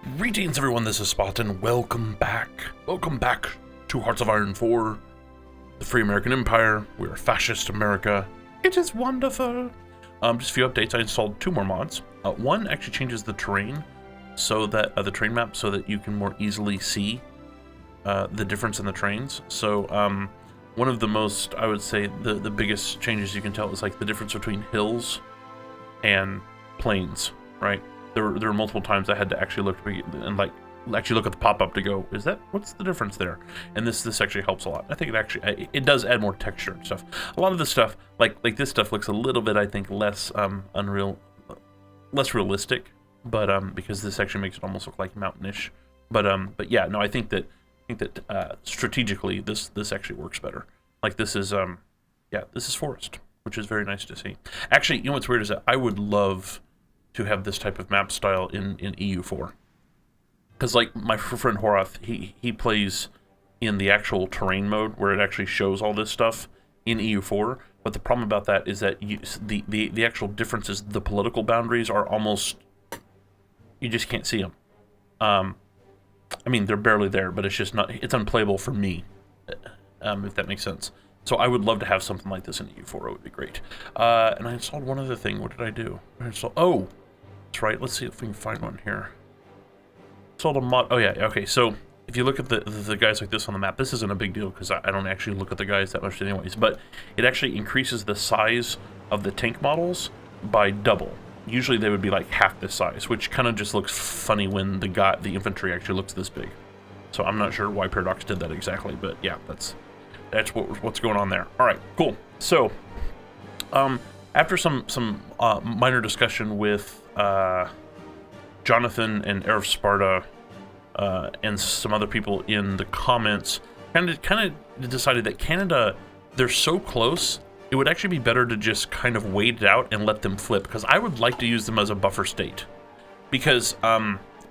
Greetings everyone, this is Spot and welcome back. Welcome back to Hearts of Iron 4, the Free American Empire. We are Fascist America. It is wonderful. Just a few updates. I installed 2 more mods. One actually changes the terrain, so that the terrain map, so that you can more easily see the difference in the terrains. So one of the most, I would say, the biggest changes you can tell is like the difference between hills and plains, right? There were multiple times I had to actually look and like actually look at the pop-up to go, what's the difference there? And this actually helps a lot. I think it does add more texture and stuff. A lot of the stuff, like this stuff, looks a little bit, I think, less less realistic, but because this actually makes it almost look like mountainish. But yeah, no, I think that strategically this actually works better. Like this is this is forest, which is very nice to see. Actually, you know what's weird is that I would love to have this type of map style in EU4. Because like my friend Horath, he plays in the actual terrain mode where it actually shows all this stuff in EU4. But the problem about that is that the actual differences, the political boundaries are almost, you just can't see them. I mean, they're barely there, but it's just not, it's unplayable for me, if that makes sense. So I would love to have something like this in EU4. It would be great. And I installed one other thing. What did I do? Oh, that's right. Let's see if we can find one here. Installed a mod. Oh yeah. Okay. So if you look at the guys like this on the map, this isn't a big deal because I don't actually look at the guys that much anyways. But it actually increases the size of the tank models by double. Usually they would be like half this size, which kind of just looks funny when the infantry actually looks this big. So I'm not sure why Paradox did that exactly, but yeah, that's what's going on there. All right, cool. So, after some minor discussion with Jonathan and Air of Sparta and some other people in the comments, kind of decided that Canada, they're so close, it would actually be better to just kind of wait it out and let them flip, because I would like to use them as a buffer state. Because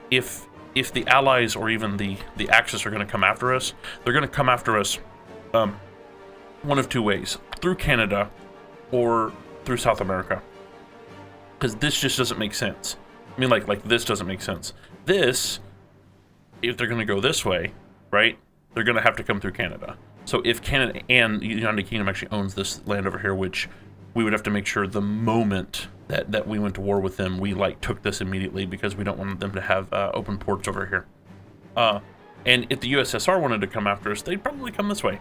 if the Allies or even the Axis are going to come after us, they're going to come after us one of 2 ways: through Canada or through South America. Because this just doesn't make sense. I mean, like this doesn't make sense. This, if they're going to go this way, right, they're going to have to come through Canada. So if Canada and the United Kingdom actually owns this land over here, which we would have to make sure the moment that we went to war with them, we like took this immediately, because we don't want them to have open ports over here. And if the USSR wanted to come after us, they'd probably come this way,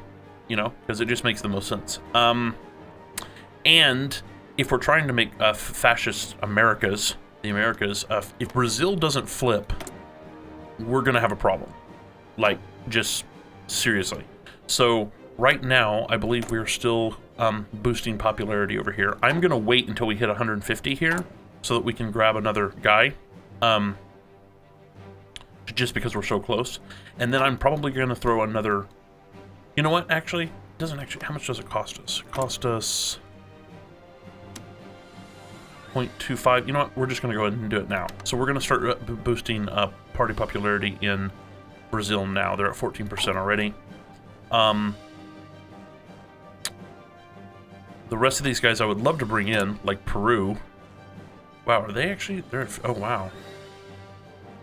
you know, because it just makes the most sense. And if we're trying to make fascist the Americas, if Brazil doesn't flip, we're gonna have a problem. Like, just seriously. So right now, I believe we're still boosting popularity over here. I'm gonna wait until we hit 150 here, so that we can grab another guy. Just because we're so close. And then I'm probably gonna throw another. You know what? Actually, it doesn't actually. How much does it cost us? It cost us 0.25. You know what? We're just gonna go ahead and do it now. So we're gonna start boosting party popularity in Brazil now. They're at 14% already. The rest of these guys I would love to bring in, like Peru. Wow, are they actually? Oh wow.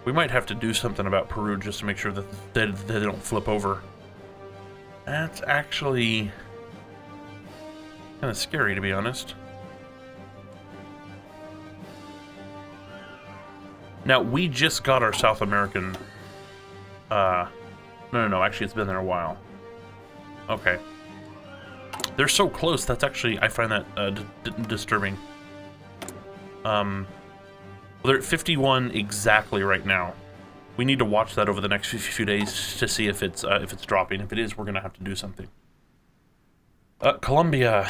We might have to do something about Peru just to make sure that they don't flip over. That's actually kind of scary, to be honest. Now, we just got our South American... No, actually, it's been there a while. Okay. They're so close, that's actually... I find that disturbing. Well, they're at 51 exactly right now. We need to watch that over the next few days to see if it's dropping. If it is, we're going to have to do something. Colombia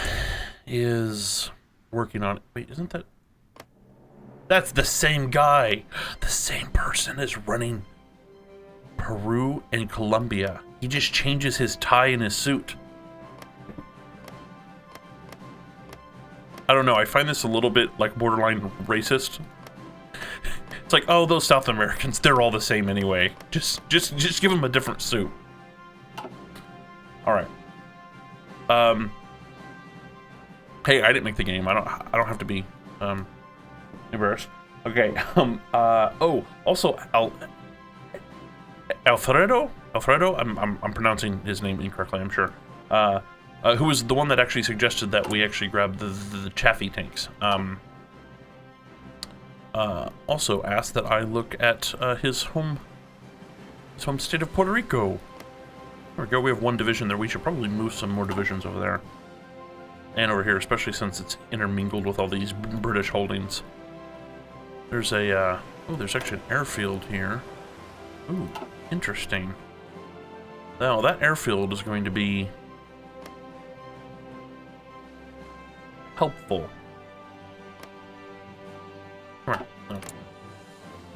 is working on it. Wait, isn't that... That's the same guy. The same person is running Peru and Colombia. He just changes his tie and his suit. I don't know. I find this a little bit like borderline racist. It's like, oh, those South Americans, they're all the same anyway. Just give them a different suit. All right. Hey, I didn't make the game. I don't have to be embarrassed. Okay. Oh, also, Alfredo, I'm pronouncing his name incorrectly, I'm sure. Who was the one that actually suggested that we actually grab the Chaffee tanks. Also asked that I look at his home state of Puerto Rico. There we go, we have one division there. We should probably move some more divisions over there. And over here, especially since it's intermingled with all these British holdings. There's a, oh, there's actually an airfield here. Ooh, interesting. Now, that airfield is going to be helpful. Come on. No.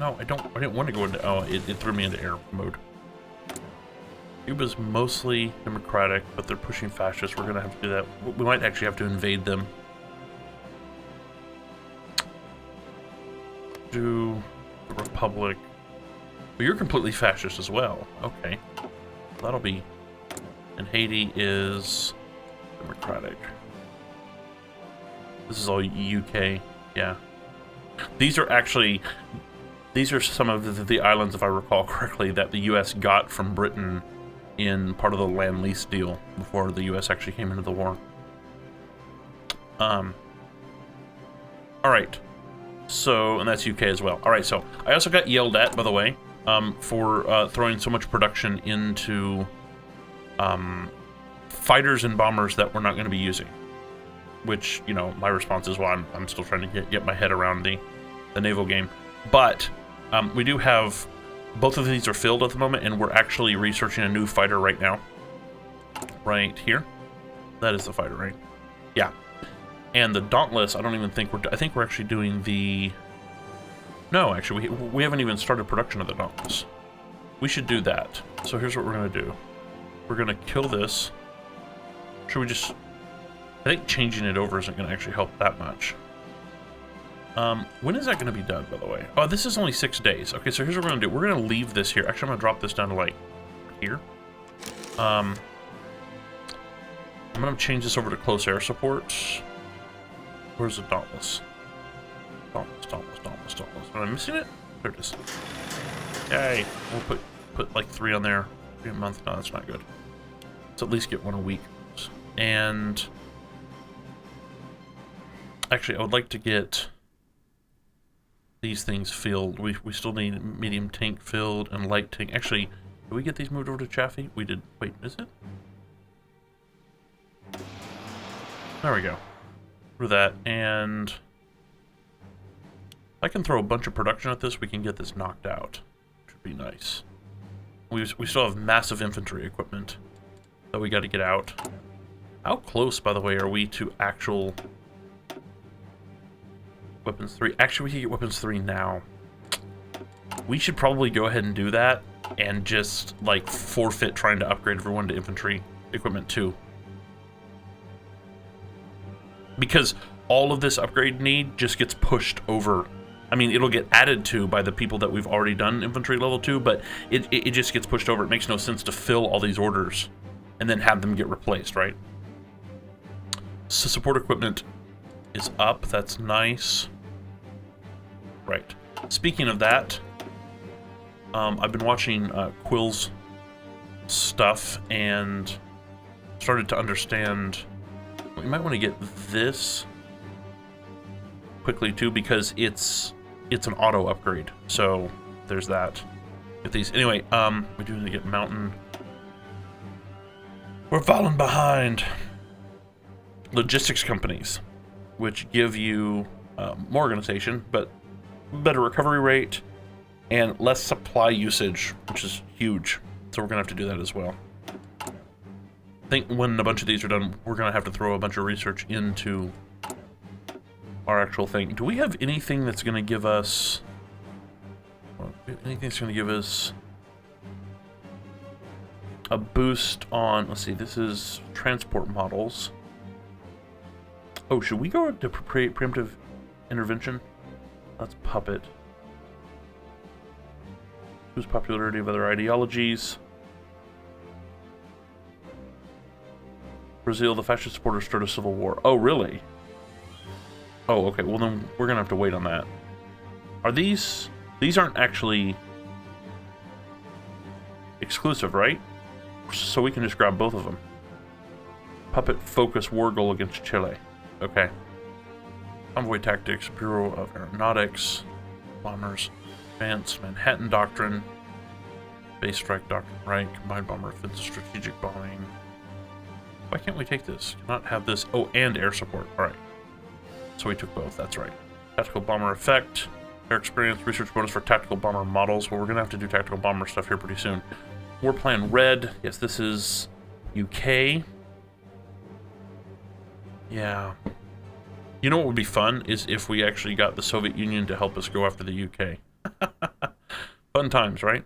No, I didn't want to go into, oh, it threw me into air mode. Cuba's mostly democratic, but they're pushing fascists. We're gonna have to do that. We might actually have to invade them. Do the Republic. But you're completely fascist as well. Okay. That'll be... And Haiti is democratic. This is all UK. Yeah. These are actually... These are some of the islands, if I recall correctly, that the US got from Britain in part of the land lease deal before the US actually came into the war. Alright. So, and that's UK as well. Alright, so I also got yelled at, by the way, for throwing so much production into fighters and bombers that we're not going to be using. Which, you know, my response is, well, I'm still trying to get my head around the naval game. But we do have... Both of these are filled at the moment, and we're actually researching a new fighter right now. Right here. That is the fighter, right? Yeah. And the Dauntless, I don't even think I think we're actually doing the... No, actually, we haven't even started production of the Dauntless. We should do that. So here's what we're going to do. We're going to kill this. Should we just... I think changing it over isn't going to actually help that much. When is that going to be done, by the way? Oh, this is only 6 days. Okay, so here's what we're going to do. We're going to leave this here. Actually, I'm going to drop this down to, like, here. I'm going to change this over to close air support. Where's the Dauntless? Dauntless. Am I missing it? There it is. Yay. We'll put like 3 on there. 3 a month. No, that's not good. Let's at least get 1 a week. And... Actually, I would like to get... these things filled. We still need medium tank filled and light tank. Actually, did we get these moved over to Chaffee? We did. Wait, is it? There we go. For that, and I can throw a bunch of production at this. We can get this knocked out, which would be nice. We still have massive infantry equipment that we got to get out. How close, by the way, are we to actual... Weapons 3. Actually, we can get Weapons 3 now. We should probably go ahead and do that and just, like, forfeit trying to upgrade everyone to infantry equipment 2. Because all of this upgrade need just gets pushed over. I mean, it'll get added to by the people that we've already done infantry level 2, but it just gets pushed over. It makes no sense to fill all these orders and then have them get replaced, right? So support equipment is up. That's nice. Right. Speaking of that, I've been watching Quill's stuff and started to understand we might want to get this quickly too because it's an auto upgrade. So there's that. Get these anyway. We do need to get mountain. We're falling behind. Logistics companies, which give you more organization, but better recovery rate and less supply usage, which is huge. So we're gonna have to do that as well. I think when a bunch of these are done, we're gonna have to throw a bunch of research into our actual thing. Do we have anything that's gonna give us... anything that's gonna give us a boost on... Let's see, this is transport models. Oh, should we go to preemptive intervention? That's Puppet. Boost popularity of other ideologies. Brazil, the fascist supporters start a civil war. Oh, really? Oh, okay. Well, then we're going to have to wait on that. Are these... These aren't actually... exclusive, right? So we can just grab both of them. Puppet Focus War Goal against Chile. Okay. Convoy Tactics, Bureau of Aeronautics, Bombers, Advanced Manhattan Doctrine, Base Strike Doctrine, right? Combined Bomber Offensive Strategic Bombing. Why can't we take this? Cannot have this. Oh, and air support. Alright. So we took both, that's right. Tactical Bomber Effect, Air Experience, Research Bonus for Tactical Bomber Models. Well, we're going to have to do Tactical Bomber stuff here pretty soon. War Plan Red. Yes, this is UK. Yeah. You know what would be fun is if we actually got the Soviet Union to help us go after the UK. Fun times, right?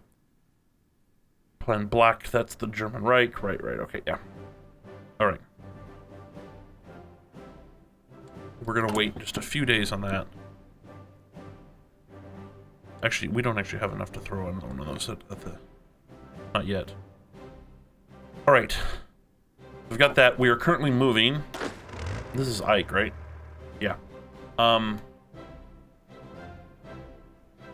Plan Black, that's the German Reich. Right, okay, yeah. Alright. We're going to wait just a few days on that. Actually, we don't actually have enough to throw another one of those at the... Not yet. Alright. We've got that. We are currently moving. This is Ike, right? Yeah.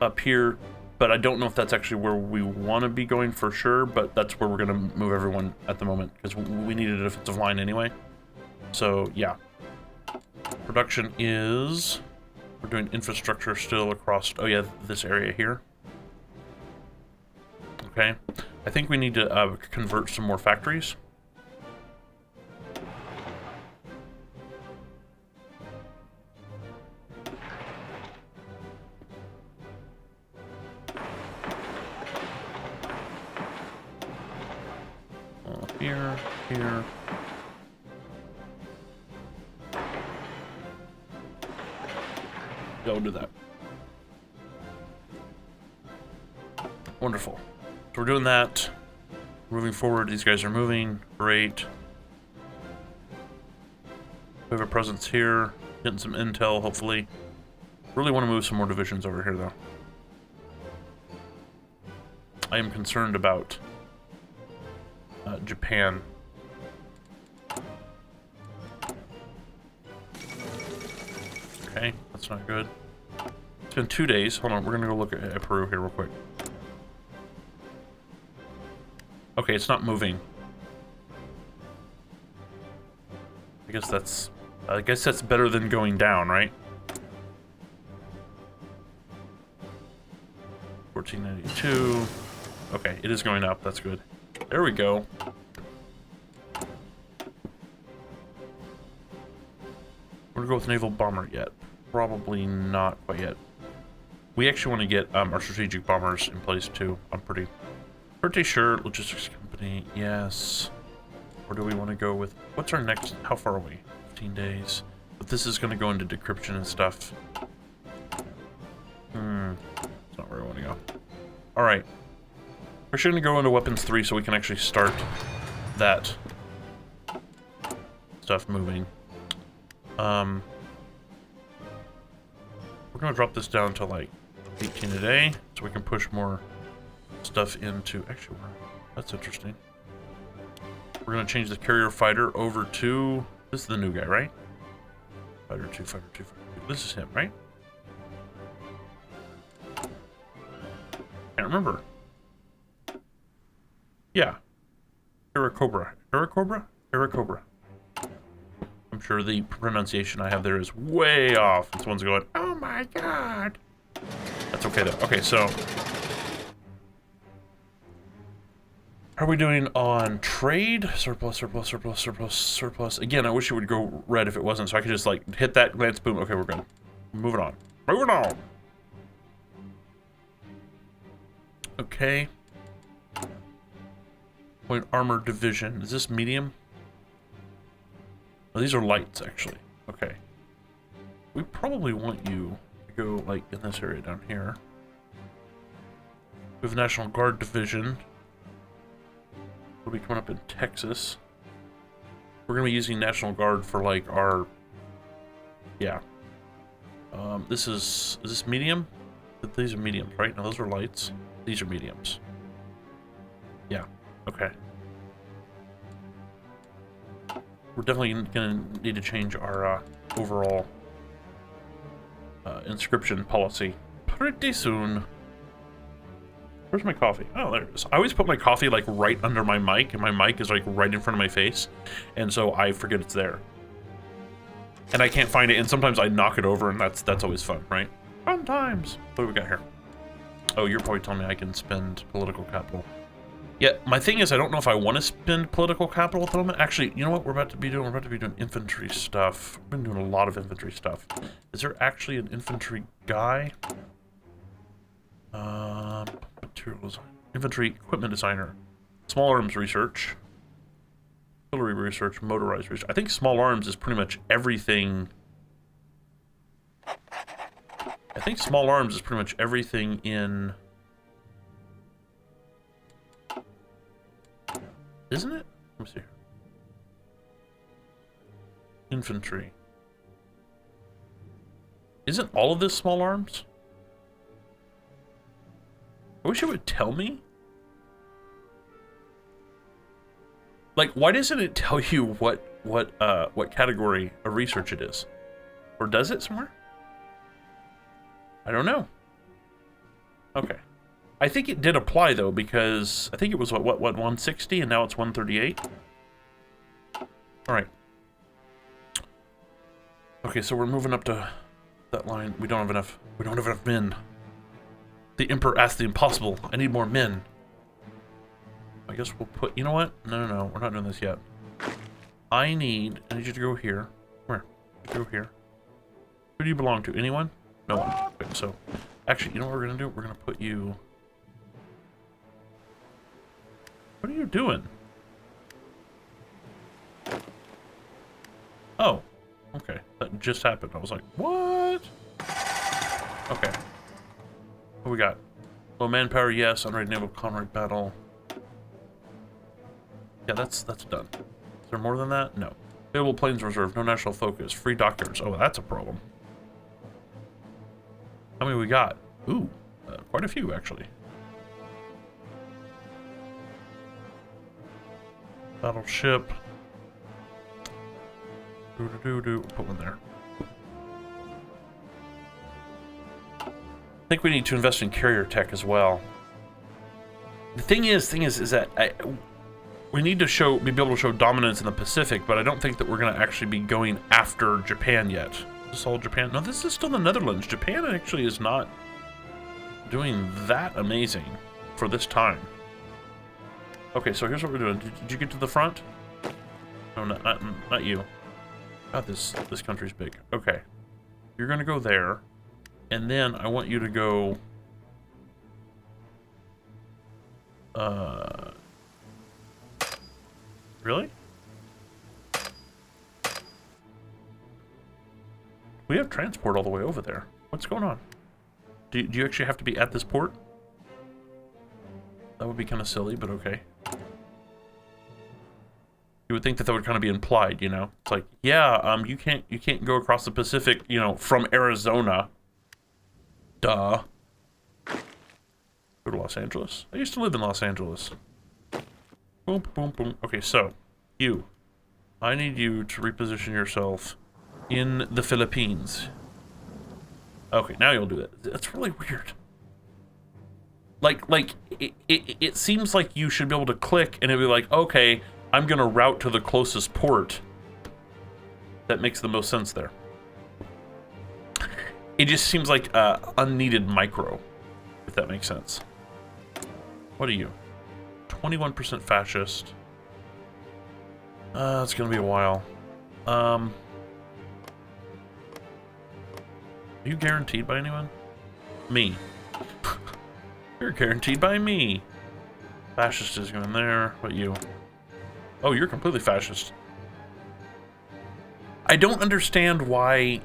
Up here, but I don't know if that's actually where we want to be going for sure, but that's where we're going to move everyone at the moment, because we needed a defensive line anyway. So, yeah. Production is... We're doing infrastructure still across... Oh, yeah, this area here. Okay. I think we need to convert some more factories. Here. Go do that. Wonderful. So we're doing that. Moving forward, these guys are moving. Great. We have a presence here. Getting some intel, hopefully. Really want to move some more divisions over here, though. I am concerned about Japan. Okay, that's not good. It's been 2 days. Hold on, we're gonna go look at Peru here real quick. Okay, it's not moving. I guess that's better than going down, right? 1492. Okay, it is going up. That's good. There we go. We're gonna go with naval bomber yet. Probably not quite yet. We actually want to get our strategic bombers in place too. I'm pretty sure. Logistics company, yes. Or do we want to go with, what's our next, how far are we? 15 days. But this is going to go into decryption and stuff. That's not where I want to go. Alright. We're actually going to go into weapons 3 so we can actually start that stuff moving. We're going to drop this down to like 18 a day so we can push more stuff into... Actually, that's interesting. We're going to change the carrier fighter over to... This is the new guy, right? Fighter 2, Fighter 2, Fighter 2. This is him, right? Can't remember. Yeah. Cobra. Cobra. I'm sure the pronunciation I have there is way off. This one's going, oh my god. That's okay though. Okay, so... How are we doing on trade? Surplus. Again, I wish it would go red if it wasn't, so I could just like hit that, glance, boom. Okay, we're good. Moving on. Okay. Point armor division. Is this medium? Oh, these are lights, actually. Okay. We probably want you to go, like, in this area down here. We have National Guard division. We'll be coming up in Texas. We're going to be using National Guard for, like, our... Yeah. Is this medium? These are mediums, right? No, those are lights. These are mediums. Yeah. Okay. We're definitely going to need to change our overall inscription policy pretty soon. Where's my coffee? Oh, there it is. I always put my coffee like right under my mic, and my mic is like right in front of my face, and so I forget it's there. And I can't find it, and sometimes I knock it over, and that's always fun, right? Fun times. What do we got here? Oh, you're probably telling me I can spend political capital. Yeah, my thing is I don't know if I want to spend political capital at the moment. Actually, you know what we're about to be doing? We're about to be doing infantry stuff. We've been doing a lot of infantry stuff. Is there actually an infantry guy? Material design. Infantry equipment designer. Small arms research. Artillery research. Motorized research. I think small arms is pretty much everything. I think small arms is pretty much everything in... Isn't it? Let me see here. Infantry. Isn't all of this small arms? I wish it would tell me. Like, why doesn't it tell you what category of research it is? Or does it somewhere? I don't know. Okay. I think it did apply though, because I think it was what 160 and now it's 138. All right. Okay, so we're moving up to that line. We don't have enough men. The Emperor asked the impossible. I need more men. I guess we'll put, you know what? No, we're not doing this yet. I need you to go here. Where? Go here. Who do you belong to? Anyone? No one. Okay, so actually, you know what we're gonna do? We're gonna put you. What are you doing? Oh, okay. That just happened. I was like, what? Okay. What we got? Low manpower, yes. Unrated naval comrade battle. Yeah, that's done. Is there more than that? No. Available planes reserve. No national focus. Free doctors. Oh, that's a problem. How many we got? Ooh, quite a few actually. Battleship. Put one there. I think we need to invest in carrier tech as well. The thing is that we need to be able to show dominance in the Pacific, but I don't think that we're going to actually be going after Japan yet. Is this all Japan? No, this is still the Netherlands. Japan actually is not doing that amazing for this time. Okay, so here's what we're doing. Did you get to the front? No, not you. God, this country's big. Okay. You're going to go there. And then I want you to go... Really? We have transport all the way over there. What's going on? Do you actually have to be at this port? That would be kind of silly, but okay. You would think that would kind of be implied, you know? It's like, yeah, you can't go across the Pacific, you know, from Arizona. Duh. Go to Los Angeles. I used to live in Los Angeles. Boom, boom, boom. Okay, so, I need you to reposition yourself in the Philippines. Okay, now you'll do it. That's really weird. Like it seems like you should be able to click and it'd be like, okay, I'm gonna route to the closest port. That makes the most sense there. It just seems like unneeded micro, if that makes sense. What are you? 21% fascist. It's gonna be a while. Are you guaranteed by anyone? Me. You're guaranteed by me. Fascist is going there. What you? Oh, you're completely fascist. I don't understand why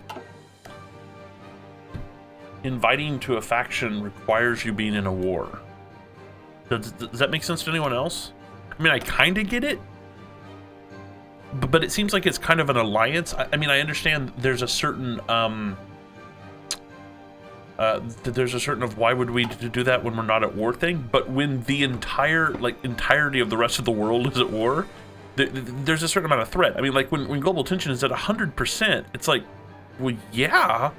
inviting to a faction requires you being in a war. Does that make sense to anyone else? I mean, I kind of get it. But it seems like it's kind of an alliance. I mean, I understand there's a certain... there's a certain of why would we do that when we're not at war thing, but when the entirety of the rest of the world is at war, there's a certain amount of threat. I mean, like when global tension is at 100%, it's like, well, yeah,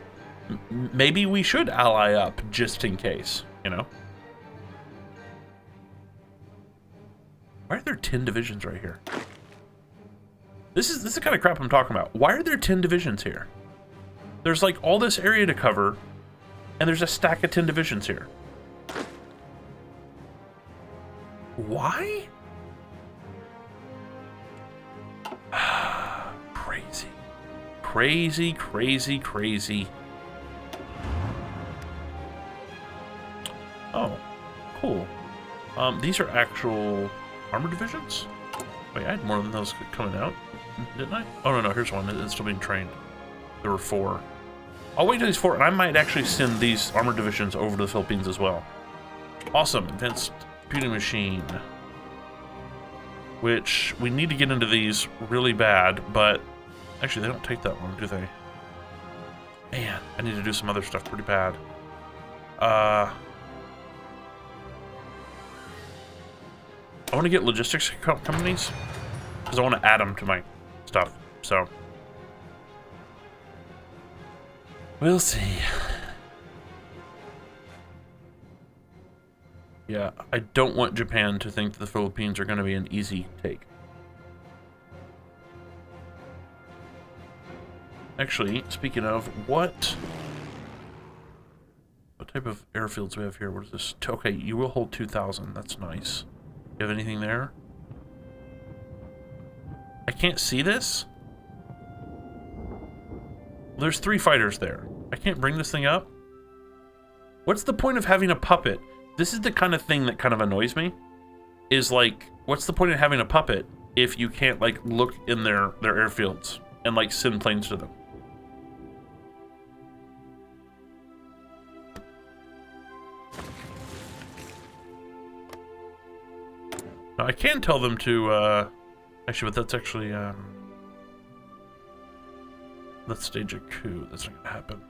maybe we should ally up just in case, you know? Why are there 10 divisions right here? This is the kind of crap I'm talking about. Why are there 10 divisions here? There's like all this area to cover, and there's a stack of 10 divisions here. Why? Crazy. Crazy, crazy, crazy. Oh, cool. These are actual armor divisions? Wait, I had more than those coming out, didn't I? Oh, no, here's one. It's still being trained. There were 4. I'll wait till these 4, and I might actually send these armor divisions over to the Philippines as well. Awesome. Advanced computing machine. Which, we need to get into these really bad, but... Actually, they don't take that long, do they? Man, I need to do some other stuff pretty bad. I want to get logistics companies, because I want to add them to my stuff, so... We'll see. Yeah, I don't want Japan to think that the Philippines are going to be an easy take. Actually, speaking of, what type of airfields do we have here? What is this? Okay, you will hold 2,000. That's nice. You have anything there? I can't see this? There's 3 fighters there. I can't bring this thing up? What's the point of having a puppet? This is the kind of thing that kind of annoys me. Is like, what's the point of having a puppet if you can't like look in their airfields and like send planes to them? Now, I can tell them to, actually, but that's actually, let's stage a coup. That's not gonna happen.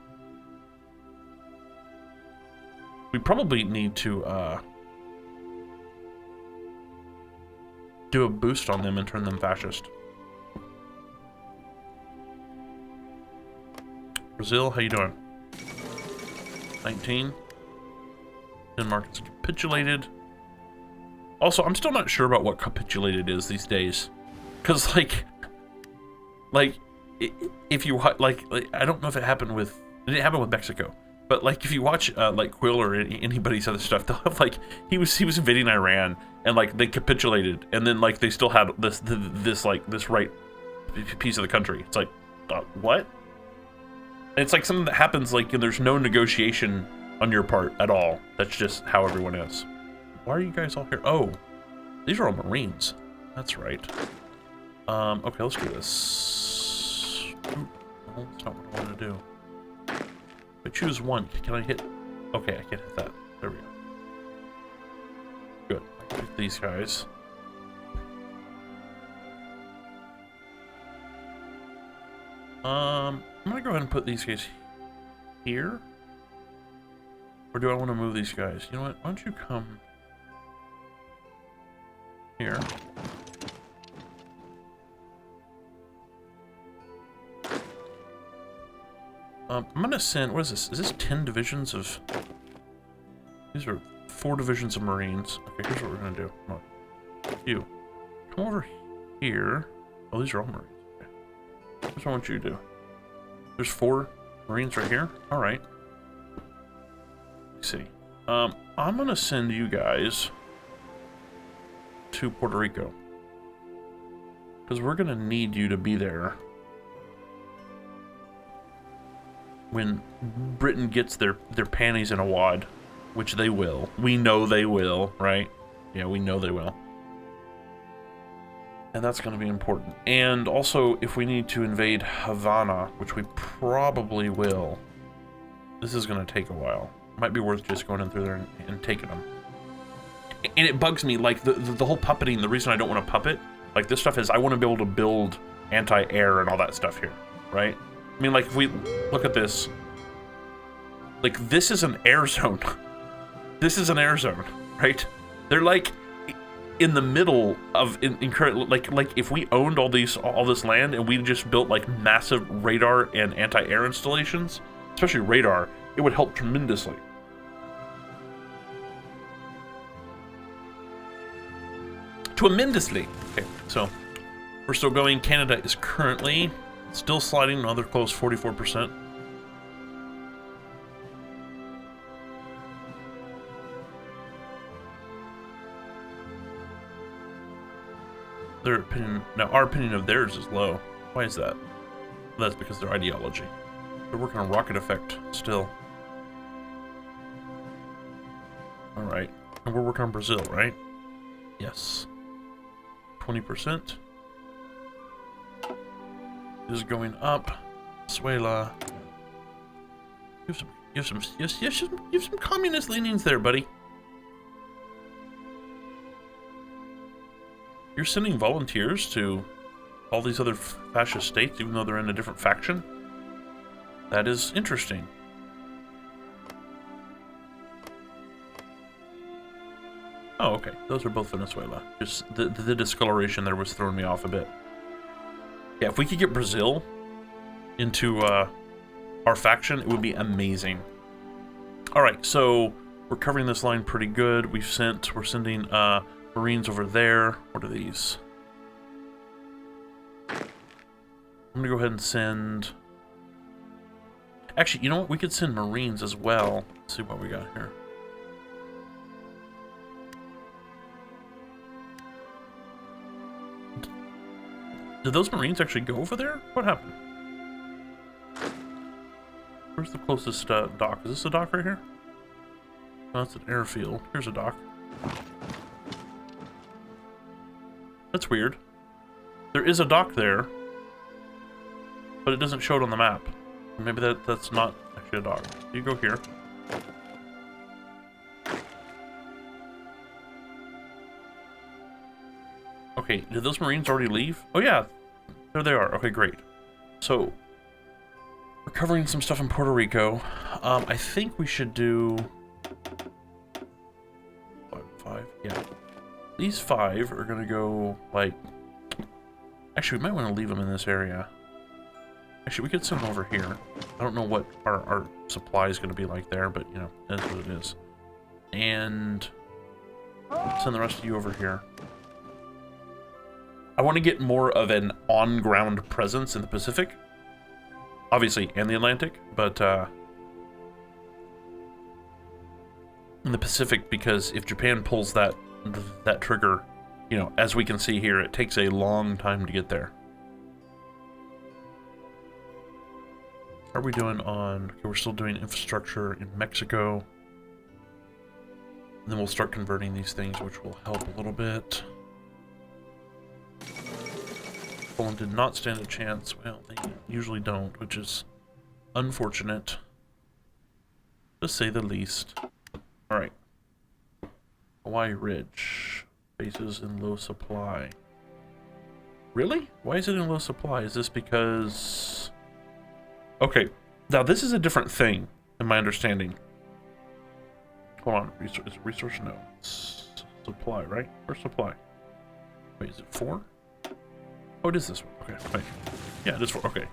We probably need to, do a boost on them and turn them fascist. Brazil, how you doing? 19. Denmark has capitulated. Also, I'm still not sure about what capitulated is these days. Because, like, if you, like, I don't know if it happened with, it didn't happen with Mexico. But, like, if you watch, like, Quill or anybody's other stuff, they'll have, like, he was invading Iran, and, like, they capitulated, and then, like, they still had this right piece of the country. It's like, what? And it's like something that happens, like, and there's no negotiation on your part at all. That's just how everyone is. Why are you guys all here? Oh, these are all Marines. That's right. Okay, let's do this. Ooh, well, that's not what I want to do. I choose one. Can I hit? Okay, I can't hit that. There we go. Good. I can hit these guys. I'm gonna go ahead and put these guys here. Or do I want to move these guys? You know what? Why don't you come here? I'm gonna send, what is this? Is this 10 divisions of... These are 4 divisions of Marines. Okay, here's what we're gonna do. Come on. You. Come over here. Oh, these are all Marines. Okay. Here's what I want you to do. There's 4 Marines right here. Alright. Let's see. I'm gonna send you guys to Puerto Rico. Because we're gonna need you to be there when Britain gets their panties in a wad, which they will. We know they will, right? Yeah, we know they will. And that's going to be important. And also, if we need to invade Havana, which we probably will, this is going to take a while. Might be worth just going in through there and taking them. And it bugs me, like, the whole puppeting, the reason I don't want to puppet, like, this stuff is, I want to be able to build anti-air and all that stuff here, right? I mean, like, if we look at this, like, this is an air zone. This is an air zone, right? They're, like, in the middle of, like, if we owned all this land and we just built, like, massive radar and anti-air installations, especially radar, it would help tremendously. Tremendously. Okay, so we're still going. Canada is currently still sliding. Another close, 44%. Their opinion, now our opinion of theirs is low. Why is that? Well, that's because of their ideology. They're working on rocket effect still. All right, and we're working on Brazil, right? Yes. 20%. This is going up. Venezuela. You have some communist leanings there, buddy. You're sending volunteers to all these other fascist states, even though they're in a different faction? That is interesting. Oh, okay. Those are both Venezuela. Just the discoloration there was throwing me off a bit. Yeah, if we could get Brazil into our faction, it would be amazing. All right, so we're covering this line pretty good. We're sending Marines over there. What are these? I'm gonna go ahead and send. Actually, you know what? We could send Marines as well. Let's see what we got here. Did those Marines actually go over there? What happened? Where's the closest dock? Is this a dock right here? Oh, that's an airfield. Here's a dock. That's weird. There is a dock there, but it doesn't show it on the map. Maybe that's not actually a dock. You go here. Okay, did those Marines already leave? Oh yeah, there they are. Okay, great. So, we're covering some stuff in Puerto Rico. I think we should do... Five, yeah. These 5 are gonna go, like... Actually, we might want to leave them in this area. Actually, we could send them over here. I don't know what our supply is gonna be like there, but, you know, that's what it is. And... send the rest of you over here. I want to get more of an on-ground presence in the Pacific. Obviously, and the Atlantic, but in the Pacific, because if Japan pulls that trigger, you know, as we can see here, it takes a long time to get there. How are we doing on... Okay, we're still doing infrastructure in Mexico. And then we'll start converting these things, which will help a little bit. Poland did not stand a chance. Well, they usually don't, which is unfortunate, to say the least. Alright. Hawaii Ridge. Bases in low supply. Really? Why is it in low supply? Is this because... Okay. Now, this is a different thing, in my understanding. Hold on. Resource no. Supply, right? Where's supply? Wait, is it 4? Oh, it is this one. Okay, wait. Yeah, it is 4. Okay.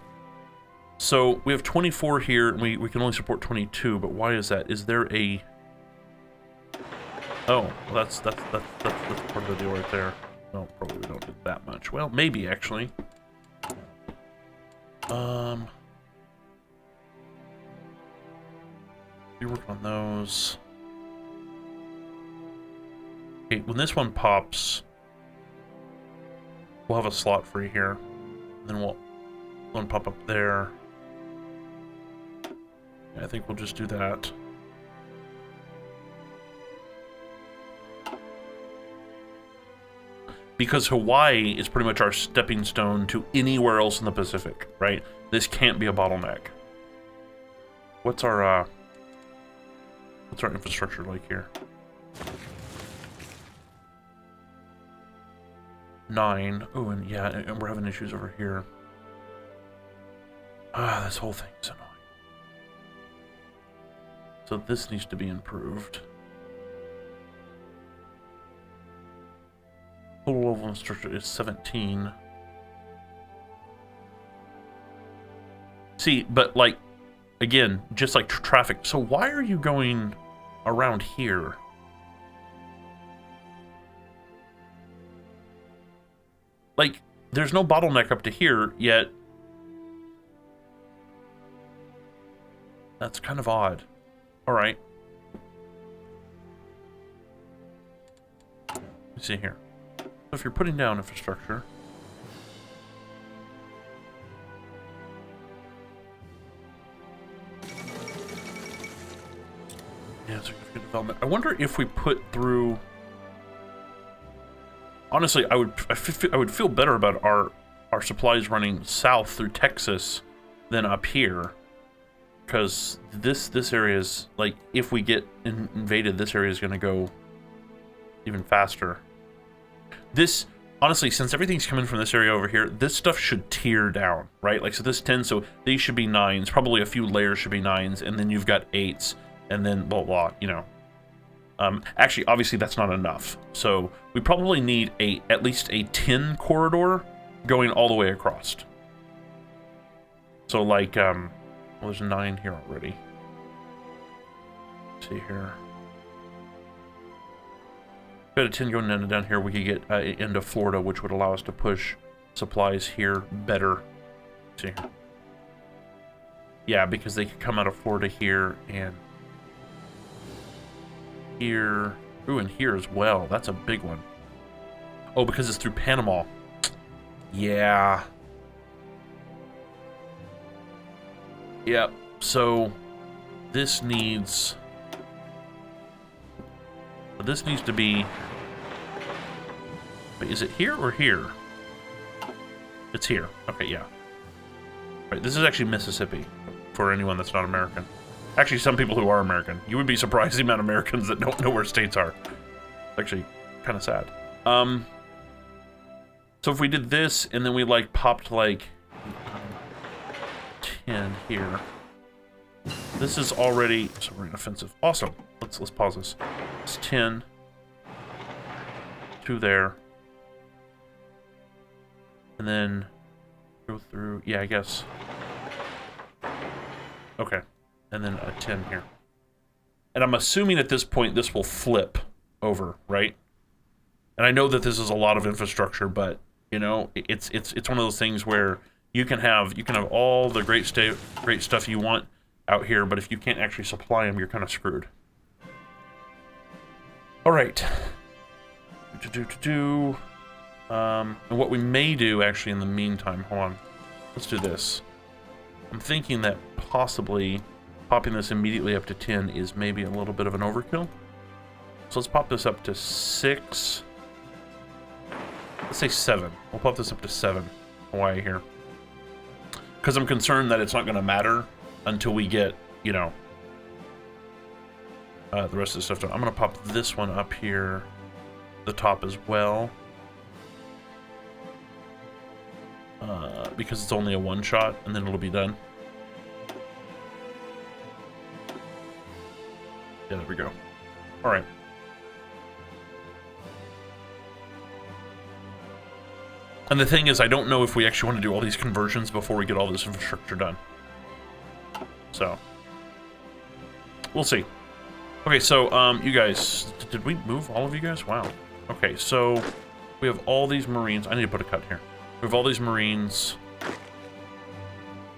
So, we have 24 here, and we can only support 22, but why is that? Is there a... Oh, well, that's part of the deal right there. No, probably we don't get that much. Well, maybe, actually. You work on those. Okay, when this one pops... We'll have a slot free here. And then we'll one pop up there. Yeah, I think we'll just do that. Because Hawaii is pretty much our stepping stone to anywhere else in the Pacific, right? This can't be a bottleneck. What's our infrastructure like here? 9. Oh, and yeah, and we're having issues over here. Ah, this whole thing's annoying. So this needs to be improved. Total level of structure is 17. See, but like, again, just like traffic. So why are you going around here? like, there's no bottleneck up to here, yet that's kind of odd. All right. Let's see here. So if you're putting down infrastructure, yeah, significant development. I wonder if we put through. Honestly, I would feel better about our supplies running south through Texas than up here, because this area is like, if we get invaded, this area is going to go even faster. This, honestly, since everything's coming from this area over here, this stuff should tear down, right? Like, so this 10, so these should be 9s, probably a few layers should be 9s, and then you've got 8s, and then blah, blah, you know. Actually, obviously, that's not enough. So we probably need at least a 10 corridor going all the way across. So, like, well, there's 9 here already. Let's see here. Got a 10 going down here. We could get into Florida, which would allow us to push supplies here better. Let's see here. Yeah, because they could come out of Florida here and here. Ooh, and here as well. That's a big one. Oh, because it's through Panama. Yeah. Yep. So this needs to be. Wait, is it here or here? It's here. Okay, yeah. Right, this is actually Mississippi for anyone that's not American. Actually, some people who are American. You would be surprised the amount of Americans that don't know where states are. Actually, kind of sad. So if we did this and then we like popped like 10 here. This is already submarine offensive. Awesome. Let's pause this. It's 10. 2 there. And then go through. Yeah, I guess. Okay. And then a 10 here. And I'm assuming at this point this will flip over, right? And I know that this is a lot of infrastructure, but you know, it's one of those things where you can have all the great stuff you want out here, but if you can't actually supply them, you're kind of screwed. All right. And what we may do actually in the meantime, hold on. Let's do this. I'm thinking that possibly popping this immediately up to 10 is maybe a little bit of an overkill. So let's pop this up to 6. Let's say 7. We'll pop this up to 7. Hawaii here. Because I'm concerned that it's not going to matter until we get, you know, the rest of the stuff done. I'm going to pop this one up here, the top as well. Because it's only a one shot, and then it'll be done. Yeah, there we go. All right. And the thing is, I don't know if we actually want to do all these conversions before we get all this infrastructure done. So, we'll see. Okay, so, you guys, did we move all of you guys? Wow. Okay, so, we have all these Marines. I need to put a cut here. We have all these Marines.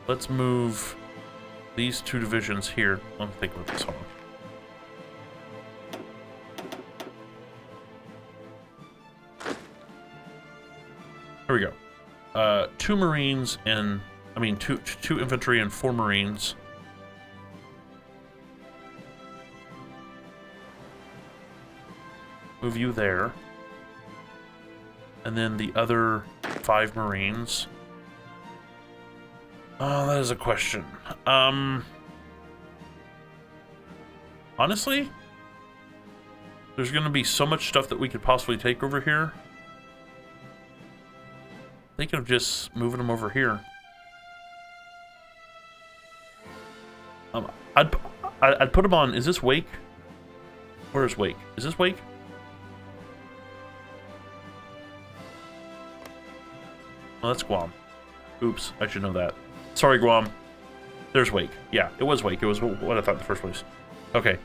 Let's move these 2 divisions here. Let me think about this one. Here we go. 2 Marines and, I mean, two infantry and 4 Marines. Move you there. And then the other 5 Marines. Oh, that is a question. Honestly, there's going to be so much stuff that we could possibly take over here. Thinking of just moving them over here. I'd put them on. Is this Wake? Where is Wake? Is this Wake? Oh, that's Guam. Oops, I should know that. Sorry, Guam. There's Wake. Yeah, it was Wake. It was what I thought in the first place. Okay.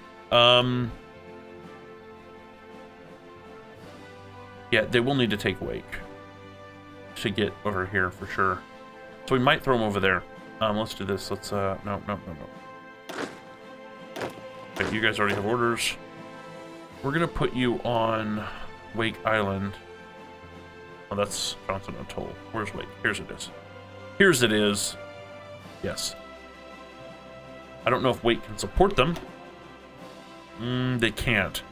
Yeah, they will need to take Wake. to get over here for sure. So we might throw them over there. Let's do this. Let's, no. Okay, you guys already have orders. We're gonna put you on Wake Island. Oh, that's Johnson Atoll. Where's Wake? Here's it is. Here's it is. Yes. I don't know if Wake can support them. They can't.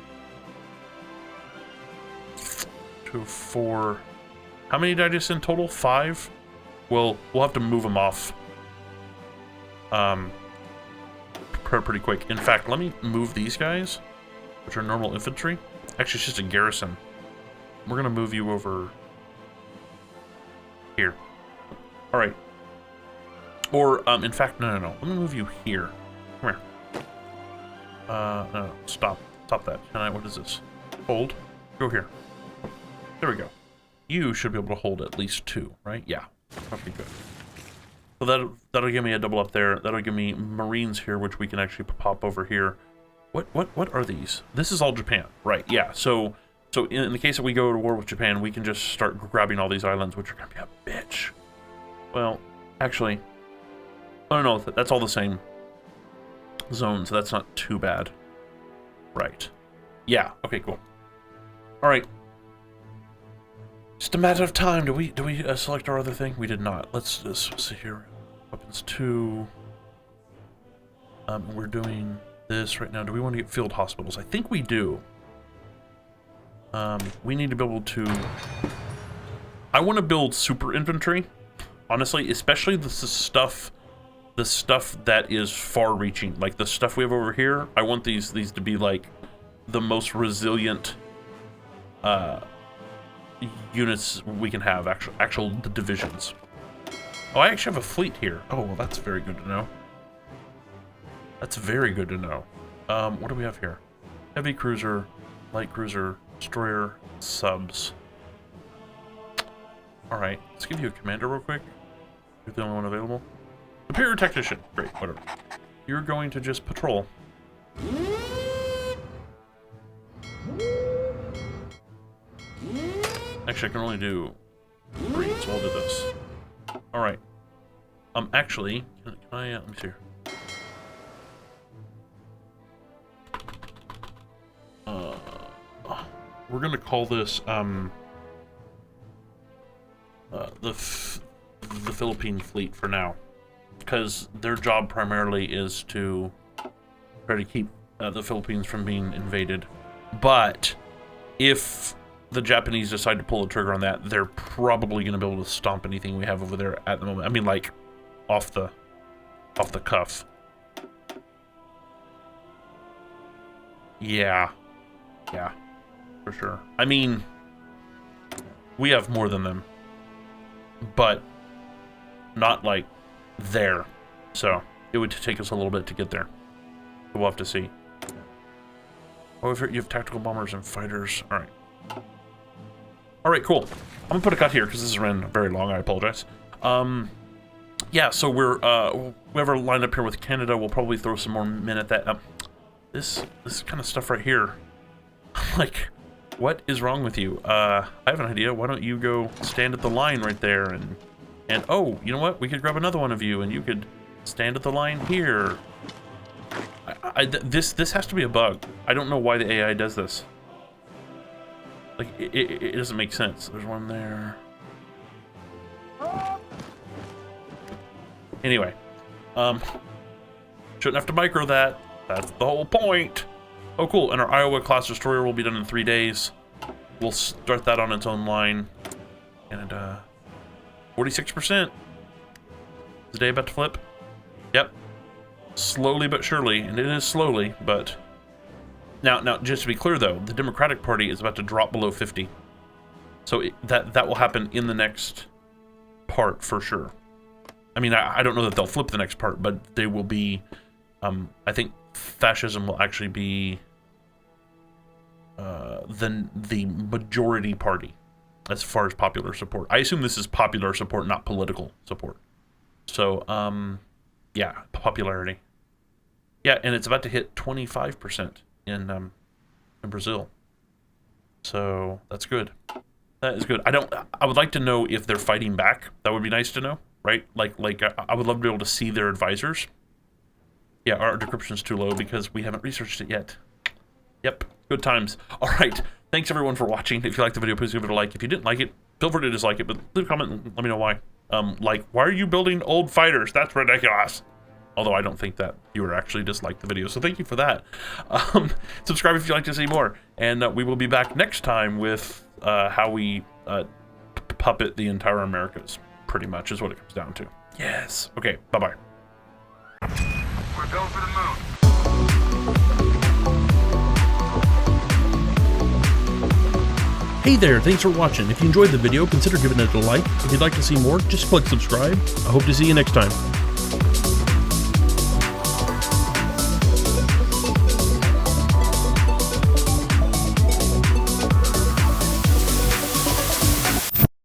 2, 4. How many did I just in total? 5? Well, we'll have to move them off. Pretty quick. In fact, let me move these guys, which are normal infantry. Actually, it's just a garrison. We're gonna move you over here. All right. Or, in fact, no. Let me move you here. Come here. No, stop that. What is this? Hold. Go here. There we go. You should be able to hold at least 2, right? Yeah. Okay, good. So that'll give me a double up there. That'll give me Marines here, which we can actually pop over here. What are these? This is all Japan, right? Yeah. So in the case that we go to war with Japan, we can just start grabbing all these islands, which are gonna be a bitch. Well, actually, oh no, that's all the same zone, so that's not too bad. Right. Yeah. Okay. Cool. All right. Just a matter of time. Do we select our other thing? We did not. Let's see here. Weapons 2. We're doing this right now. Do we want to get field hospitals? I think we do. We need to be able to. I want to build super infantry. Honestly, especially the stuff that is far-reaching, like the stuff we have over here. I want these to be like the most resilient units we can have, actual divisions. Oh, I actually have a fleet here. Oh, well, that's very good to know. That's very good to know. What do we have here? Heavy cruiser, light cruiser, destroyer, subs. All right, let's give you a commander real quick. You're the only one available. Superior technician. Great, whatever. You're going to just patrol. Actually, I can only do 3, so we'll do this. All right. Actually, can I? Let me see here. We're gonna call this the Philippine fleet for now, because their job primarily is to try to keep the Philippines from being invaded. But if the Japanese decide to pull the trigger on that, they're probably going to be able to stomp anything we have over there at the moment. I mean, like, off the cuff. Yeah, for sure. I mean, we have more than them, but not like there. So it would take us a little bit to get there. We'll have to see. However, you have tactical bombers and fighters. All right. All right, cool. I'm gonna put a cut here because this has ran very long. I apologize. Yeah, so we're we have our line up here with Canada. We'll probably throw some more men at that. This kind of stuff right here. Like, what is wrong with you? I have an idea. Why don't you go stand at the line right there and oh, you know what? We could grab another one of you and you could stand at the line here. This has to be a bug. I don't know why the AI does this. Like, it doesn't make sense. There's one there. Anyway, shouldn't have to micro that. That's the whole point. Oh, cool. And our Iowa class destroyer will be done in 3 days. We'll start that on its own line. And 46%. Is the day about to flip? Yep. Slowly but surely, and it is slowly, but now just to be clear though, the Democratic Party is about to drop below 50. So that will happen in the next part for sure. I mean, I don't know that they'll flip the next part, but they will be. I think fascism will actually be the majority party as far as popular support. I assume this is popular support, not political support. So yeah, popularity. Yeah, and it's about to hit 25% in Brazil. So that's good. That is good. I would like to know if they're fighting back. That would be nice to know, right? Like I would love to be able to see their advisors. Yeah, our decryption's too low because we haven't researched it yet. Yep, good times. All right, thanks everyone for watching. If you liked the video, please give it a like. If you didn't like it, feel free to dislike it, but leave a comment and let me know why. Like, why are you building old fighters? That's ridiculous. Although I don't think that you would actually dislike the video, so thank you for that. Subscribe if you'd like to see more, and we will be back next time with how we puppet the entire Americas, pretty much is what it comes down to. Yes. Okay, bye-bye. We're built for the moon. Hey there, thanks for watching. If you enjoyed the video, consider giving it a like. If you'd like to see more, just click subscribe. I hope to see you next time.